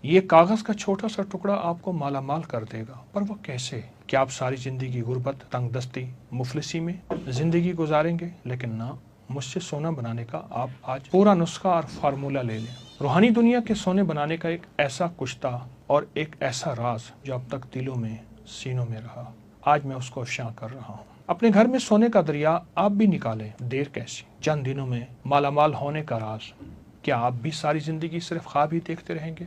یہ کاغذ کا چھوٹا سا ٹکڑا آپ کو مالا مال کر دے گا، پر وہ کیسے؟ کیا آپ ساری زندگی غربت، تنگ دستی، مفلسی میں زندگی گزاریں گے؟ لیکن نہ، مجھ سے سونا بنانے کا آپ آج پورا نسخہ اور فارمولہ لے لیں۔ روحانی دنیا کے سونے بنانے کا ایک ایسا کشتہ اور ایک ایسا راز جو اب تک دلوں میں، سینوں میں رہا، آج میں اس کو افشاں کر رہا ہوں۔ اپنے گھر میں سونے کا دریا آپ بھی نکالیں، دیر کیسی؟ چند دنوں میں مالا مال ہونے کا راز۔ کیا آپ بھی ساری زندگی صرف خواب ہی دیکھتے رہیں گے؟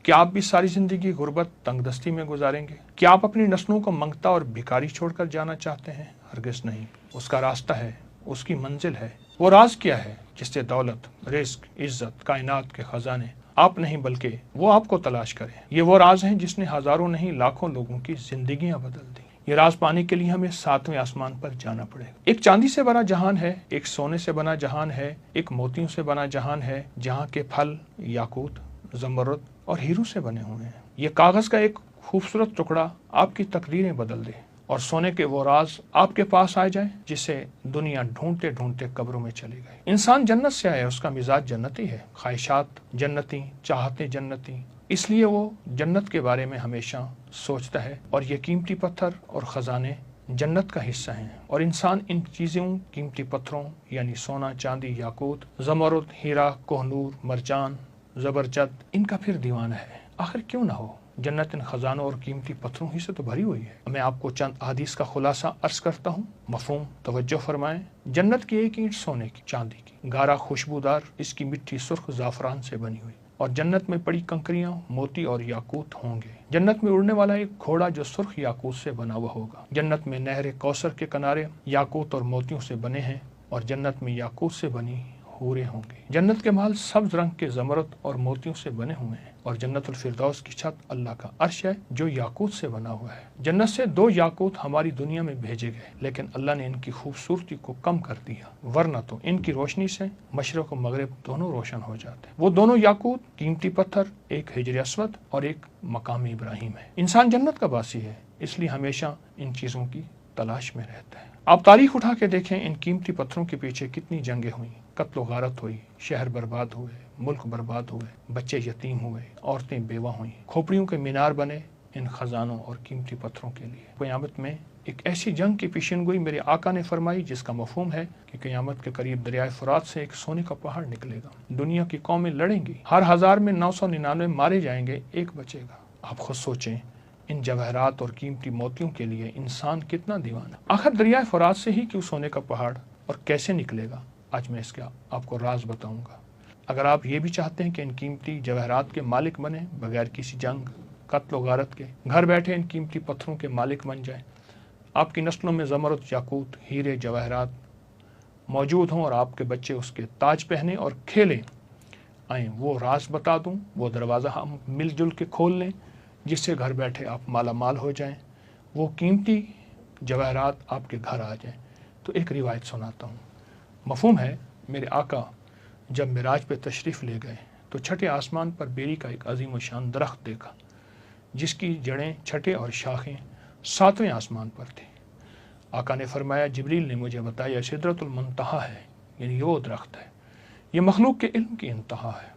کیا آپ بھی ساری زندگی غربت، تنگ دستی میں گزاریں گے؟ کیا آپ اپنی نسلوں کو منگتا اور بھکاری چھوڑ کر جانا چاہتے ہیں؟ ہرگز نہیں۔ اس کا راستہ ہے، اس کی منزل ہے۔ وہ راز کیا ہے جس سے دولت، رزق، عزت، کائنات کے خزانے آپ نہیں بلکہ وہ آپ کو تلاش کریں؟ یہ وہ راز ہیں جس نے ہزاروں نہیں لاکھوں لوگوں کی زندگیاں بدل دی۔ یہ راز پانے کے لیے ہمیں 7ویں آسمان پر جانا پڑے گا۔ ایک چاندی سے بنا جہان ہے، ایک سونے سے بنا جہان ہے، ایک موتیوں سے بنا جہان ہے، جہاں کے پھل یاقوت، زمرد اور ہیروں سے بنے ہوئے ہیں۔ یہ کاغذ کا ایک خوبصورت ٹکڑا آپ کی تقدیریں بدل دے اور سونے کے وہ راز آپ کے پاس آ جائیں جسے دنیا ڈھونڈتے ڈھونڈتے قبروں میں چلی گئی۔ انسان جنت سے آیا، اس کا مزاج جنتی ہے، خواہشات جنتی، چاہتیں جنتی، اس لیے وہ جنت کے بارے میں ہمیشہ سوچتا ہے، اور یہ قیمتی پتھر اور خزانے جنت کا حصہ ہیں، اور انسان ان چیزوں، قیمتی پتھروں یعنی سونا، چاندی، یاقوت، زمرد، ہیرا، کوہ نور، مرجان، زبرجد، ان کا پھر دیوانہ ہے۔ آخر کیوں نہ ہو؟ جنت ان خزانوں اور قیمتی پتھروں ہی سے تو بھری ہوئی ہے۔ میں آپ کو چند احادیث کا خلاصہ عرض کرتا ہوں، مفہوم توجہ فرمائیں۔ جنت کی ایک اینٹ سونے کی، چاندی کی، گارا خوشبودار، اس کی مٹی سرخ زعفران سے بنی ہوئی، اور جنت میں پڑی کنکریاں موتی اور یاقوت ہوں گے۔ جنت میں اڑنے والا ایک گھوڑا جو سرخ یاقوت سے بنا ہوا ہوگا۔ جنت میں نہر کوثر کے کنارے یاقوت اور موتیوں سے بنے ہیں، اور جنت میں یاقوت سے بنی حوریں ہوں گے۔ جنت کے محل سبز رنگ کے زمرد اور موتیوں سے بنے ہوئے ہیں، اور جنت الفردوس کی چھت اللہ کا عرش ہے جو یاقوت سے بنا ہوا ہے۔ جنت سے 2 یاقوت ہماری دنیا میں بھیجے گئے، لیکن اللہ نے ان کی خوبصورتی کو کم کر دیا، ورنہ تو ان کی روشنی سے مشرق و مغرب دونوں روشن ہو جاتے۔ وہ دونوں یاقوت، قیمتی پتھر، ایک حجر اسود اور ایک مقام ابراہیم ہے۔ انسان جنت کا باسی ہے، اس لیے ہمیشہ ان چیزوں کی تلاش میں رہتا ہے۔ آپ تاریخ اٹھا کے دیکھیں، ان قیمتی پتھروں کے پیچھے کتنی جنگیں ہوئیں، قتل و غارت ہوئی، شہر برباد ہوئے، ملک برباد ہوئے، بچے یتیم ہوئے، عورتیں بیوہ ہوئیں، کھوپڑیوں کے مینار بنے ان خزانوں اور قیمتی پتھروں کے لیے۔ قیامت میں ایک ایسی جنگ کی پیشن گوئی میرے آقا نے فرمائی جس کا مفہوم ہے کہ قیامت کے قریب دریائے فرات سے ایک سونے کا پہاڑ نکلے گا۔ دنیا کی قومیں لڑیں گی، ہر 1000 میں 999 مارے جائیں گے، ایک بچے گا۔ آپ خود سوچیں، ان جواہرات اور قیمتی موتیوں کے لیے انسان کتنا دیوانہ۔ آخر دریائے فرات سے ہی کیوں سونے کا پہاڑ اور کیسے نکلے گا؟ آج میں اس کا آپ کو راز بتاؤں گا۔ اگر آپ یہ بھی چاہتے ہیں کہ ان قیمتی جواہرات کے مالک بنیں بغیر کسی جنگ، قتل و غارت کے، گھر بیٹھے ان قیمتی پتھروں کے مالک بن جائیں، آپ کی نسلوں میں زمرد، یاقوت، ہیرے، جواہرات موجود ہوں، اور آپ کے بچے اس کے تاج پہنیں اور کھیلیں، آئیں وہ راز بتا دوں، وہ دروازہ ہم مل جل کے کھول لیں جس سے گھر بیٹھے آپ مالا مال ہو جائیں، وہ قیمتی جواہرات آپ کے گھر آ جائیں۔ تو ایک روایت سناتا ہوں۔ مفہوم ہے، میرے آقا جب معراج پہ تشریف لے گئے تو چھٹے آسمان پر بیری کا ایک عظیم و شان درخت دیکھا جس کی جڑیں، چھٹے اور شاخیں 7ویں آسمان پر تھیں۔ آقا نے فرمایا، جبریل نے مجھے بتایا سدرۃ المنتہا ہے، یعنی وہ درخت ہے، یہ مخلوق کے علم کی انتہا ہے۔